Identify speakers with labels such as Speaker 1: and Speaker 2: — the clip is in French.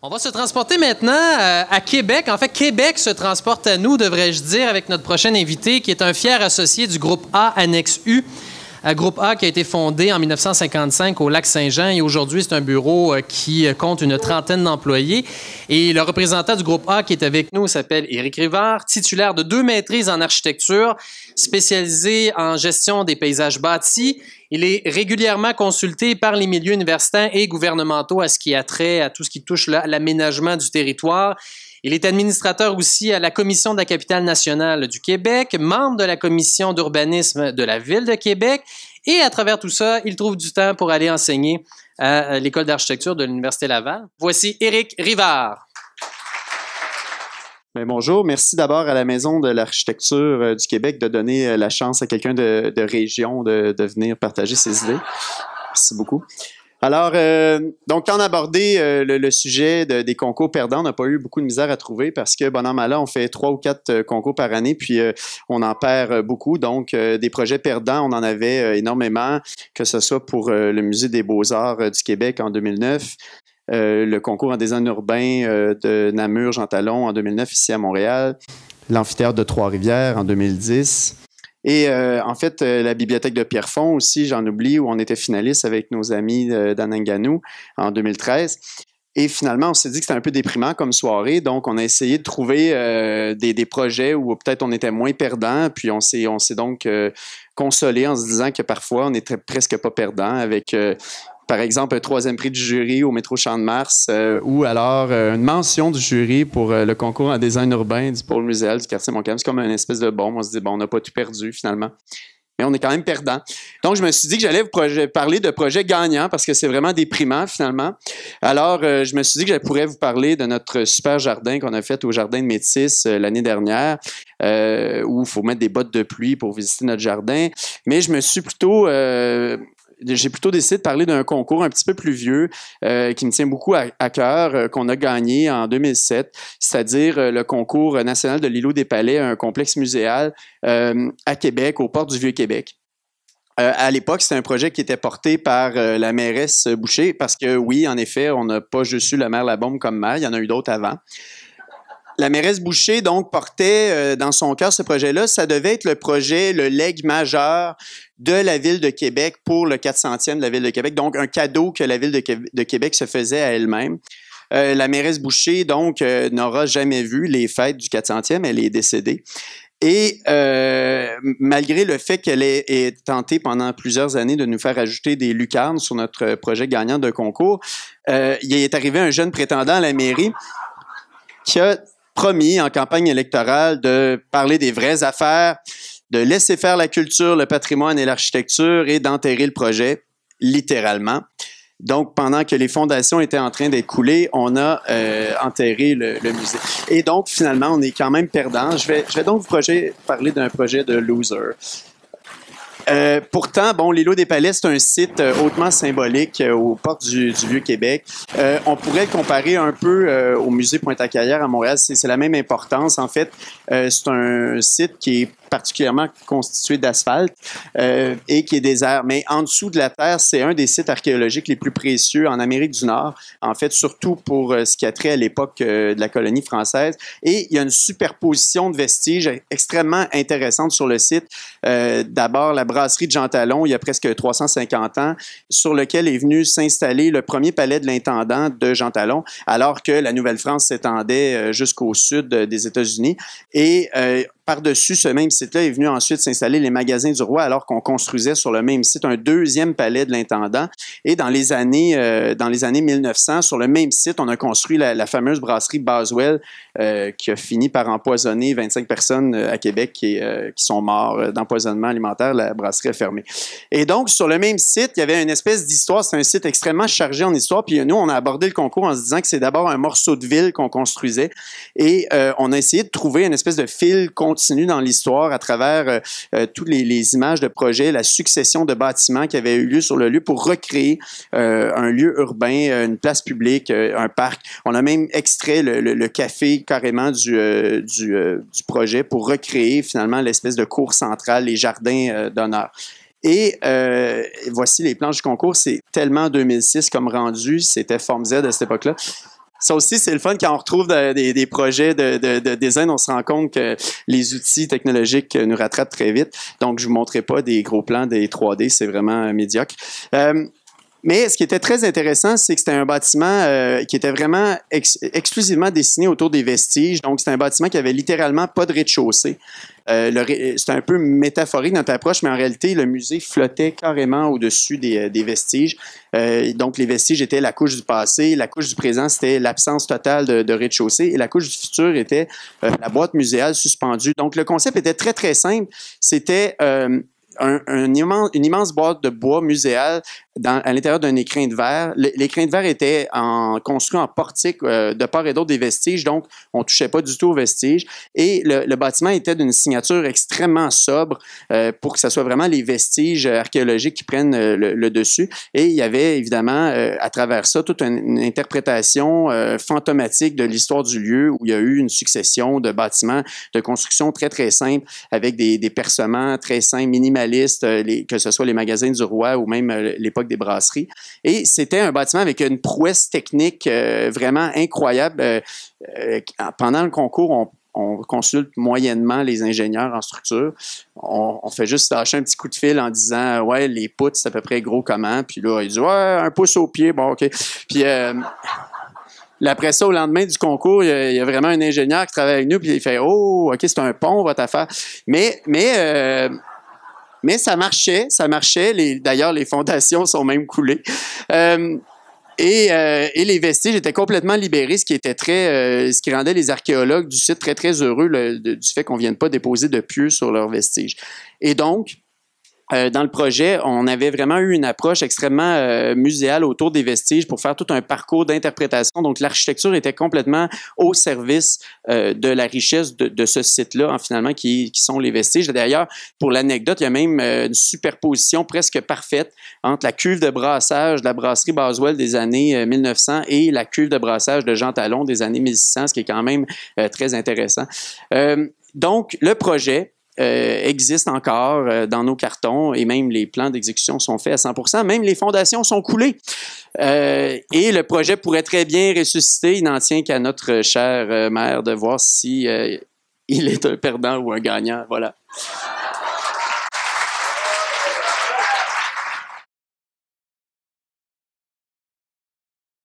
Speaker 1: On va se transporter maintenant à Québec. En fait, Québec se transporte à nous, devrais-je dire, avec notre prochain invité, qui est un fier associé du groupe A Annexe U. Groupe A qui a été fondé en 1955 au Lac-Saint-Jean et aujourd'hui, c'est un bureau qui compte une trentaine d'employés. Et le représentant du groupe A qui est avec nous s'appelle Éric Rivard, titulaire de 2 maîtrises en architecture, spécialisé en gestion des paysages bâtis. Il est régulièrement consulté par les milieux universitaires et gouvernementaux à ce qui a trait à tout ce qui touche à l'aménagement du territoire. Il est administrateur aussi à la Commission de la capitale nationale du Québec, membre de la Commission d'urbanisme de la Ville de Québec. Et à travers tout ça, il trouve du temps pour aller enseigner à l'École d'architecture de l'Université Laval. Voici Éric Rivard.
Speaker 2: Bien, bonjour, merci d'abord à la Maison de l'architecture du Québec de donner la chance à quelqu'un de région de venir partager ses idées. Merci beaucoup. Alors, donc, quand on a abordé le sujet des concours perdants, on n'a pas eu beaucoup de misère à trouver parce que, bon an, mal an, on fait 3 ou 4 concours par année, puis on en perd beaucoup. Donc, des projets perdants, on en avait énormément, que ce soit pour le Musée des beaux-arts du Québec en 2009, le concours en design urbain de Namur, Jean Talon en 2009 ici à Montréal, l'amphithéâtre de Trois-Rivières en 2010. Et en fait, la bibliothèque de Pierrefonds aussi, j'en oublie, où on était finaliste avec nos amis d'Ananganou en 2013. Et finalement, on s'est dit que c'était un peu déprimant comme soirée, donc on a essayé de trouver des projets où peut-être on était moins perdant, puis on s'est donc consolé en se disant que parfois on n'était presque pas perdant avec... par exemple, un 3e prix du jury au métro Champ-de-Mars ou alors une mention du jury pour le concours en design urbain du pôle muséal du quartier Montcalm. C'est comme une espèce de bombe. On se dit, bon, on n'a pas tout perdu finalement. Mais on est quand même perdant. Donc, je me suis dit que j'allais vous parler de projets gagnants parce que c'est vraiment déprimant finalement. Alors, je me suis dit que je pourrais vous parler de notre super jardin qu'on a fait au Jardin de Métis l'année dernière où il faut mettre des bottes de pluie pour visiter notre jardin. Mais je me suis j'ai plutôt décidé de parler d'un concours un petit peu plus vieux qui me tient beaucoup à cœur, qu'on a gagné en 2007, c'est-à-dire le concours national de l'îlot des Palais, un complexe muséal à Québec, aux portes du Vieux-Québec. À l'époque, c'était un projet qui était porté par la mairesse Boucher, parce que oui, en effet, on n'a pas juste eu la maire Labaume comme maire, il y en a eu d'autres avant. La mairesse Boucher, donc, portait dans son cœur ce projet-là. Ça devait être le projet, le legs majeur de la Ville de Québec pour le 400e de la Ville de Québec. Donc, un cadeau que la Ville de Québec se faisait à elle-même. La mairesse Boucher, donc, n'aura jamais vu les fêtes du 400e. Elle est décédée. Et malgré le fait qu'elle ait tenté pendant plusieurs années de nous faire ajouter des lucarnes sur notre projet gagnant de concours, il est arrivé un jeune prétendant à la mairie qui a promis en campagne électorale de parler des vraies affaires, de laisser faire la culture, le patrimoine et l'architecture et d'enterrer le projet, littéralement. Donc, pendant que les fondations étaient en train d'être coulées, on a enterré le musée. Et donc, finalement, on est quand même perdant. Je vais donc vous parler d'un projet de loser. Pourtant, bon, l'îlot des Palais, c'est un site hautement symbolique aux portes du Vieux-Québec. On pourrait le comparer un peu au musée Pointe-à-Callieres à Montréal. C'est la même importance. En fait, c'est un site qui est particulièrement constitué d'asphalte et qui est désert. Mais en dessous de la terre, c'est un des sites archéologiques les plus précieux en Amérique du Nord, en fait, surtout pour ce qui a trait à l'époque de la colonie française. Et il y a une superposition de vestiges extrêmement intéressante sur le site. D'abord, la brasserie de Jean Talon, il y a presque 350 ans, sur lequel est venu s'installer le premier palais de l'intendant de Jean Talon, alors que la Nouvelle-France s'étendait jusqu'au sud des États-Unis. Et par-dessus ce même site-là est venu ensuite s'installer les magasins du roi alors qu'on construisait sur le même site un 2e palais de l'intendant. Et dans les années 1900, sur le même site, on a construit la fameuse brasserie Boswell qui a fini par empoisonner 25 personnes à Québec qui sont morts d'empoisonnement alimentaire. La brasserie a fermé. Et donc, sur le même site, il y avait une espèce d'histoire. C'est un site extrêmement chargé en histoire. Puis nous, on a abordé le concours en se disant que c'est d'abord un morceau de ville qu'on construisait. Et on a essayé de trouver une espèce de fil continue dans l'histoire à travers toutes les images de projets, la succession de bâtiments qui avaient eu lieu sur le lieu pour recréer un lieu urbain, une place publique, un parc. On a même extrait le café carrément du projet pour recréer finalement l'espèce de cour centrale, les jardins d'honneur. Et voici les planches du concours. C'est tellement 2006 comme rendu. C'était Forme Z à cette époque-là. Ça aussi, c'est le fun quand on retrouve des projets de design, on se rend compte que les outils technologiques nous rattrapent très vite. Donc, je vous montrerai pas des gros plans des 3D, c'est vraiment médiocre. Mais ce qui était très intéressant, c'est que c'était un bâtiment qui était vraiment exclusivement dessiné autour des vestiges. Donc, c'était un bâtiment qui avait littéralement pas de rez-de-chaussée. C'était un peu métaphorique notre approche, mais en réalité, le musée flottait carrément au-dessus des vestiges. Donc, les vestiges étaient la couche du passé, la couche du présent, c'était l'absence totale de rez-de-chaussée, et la couche du futur était la boîte muséale suspendue. Donc, le concept était très, très simple. C'était une immense boîte de bois muséale à l'intérieur d'un écrin de verre. L'écrin de verre était construit en portique de part et d'autre des vestiges, donc on ne touchait pas du tout aux vestiges. Et le bâtiment était d'une signature extrêmement sobre pour que ce soit vraiment les vestiges archéologiques qui prennent le dessus. Et il y avait évidemment à travers ça toute une interprétation fantomatique de l'histoire du lieu où il y a eu une succession de bâtiments de construction très, très simples avec des percements très simples, minimalistes, que ce soit les magasins du roi ou même l'époque des brasseries. Et c'était un bâtiment avec une prouesse technique vraiment incroyable. Pendant le concours, on consulte moyennement les ingénieurs en structure. On fait juste lâcher un petit coup de fil en disant « Ouais, les poutres, c'est à peu près gros comment? » Puis là, il dit « Ouais, 1 pouce au pied. » Bon, OK. Puis après ça, au lendemain du concours, il y a vraiment un ingénieur qui travaille avec nous, puis il fait « Oh, OK, c'est un pont, votre affaire. » Mais ça marchait. D'ailleurs, les fondations sont même coulées. Et les vestiges étaient complètement libérés, ce qui rendait les archéologues du site très, très heureux du fait qu'on ne vienne pas déposer de pieux sur leurs vestiges. Et donc, dans le projet, on avait vraiment eu une approche extrêmement muséale autour des vestiges pour faire tout un parcours d'interprétation. Donc, l'architecture était complètement au service de la richesse de ce site-là, finalement, qui sont les vestiges. D'ailleurs, pour l'anecdote, il y a même une superposition presque parfaite entre la cuve de brassage de la brasserie Boswell des années 1900 et la cuve de brassage de Jean Talon des années 1600, ce qui est quand même très intéressant. Donc, le projet existe encore dans nos cartons et même les plans d'exécution sont faits à 100%. Même les fondations sont coulées. Et le projet pourrait très bien ressusciter. Il n'en tient qu'à notre cher maire de voir si il est un perdant ou un gagnant. Voilà.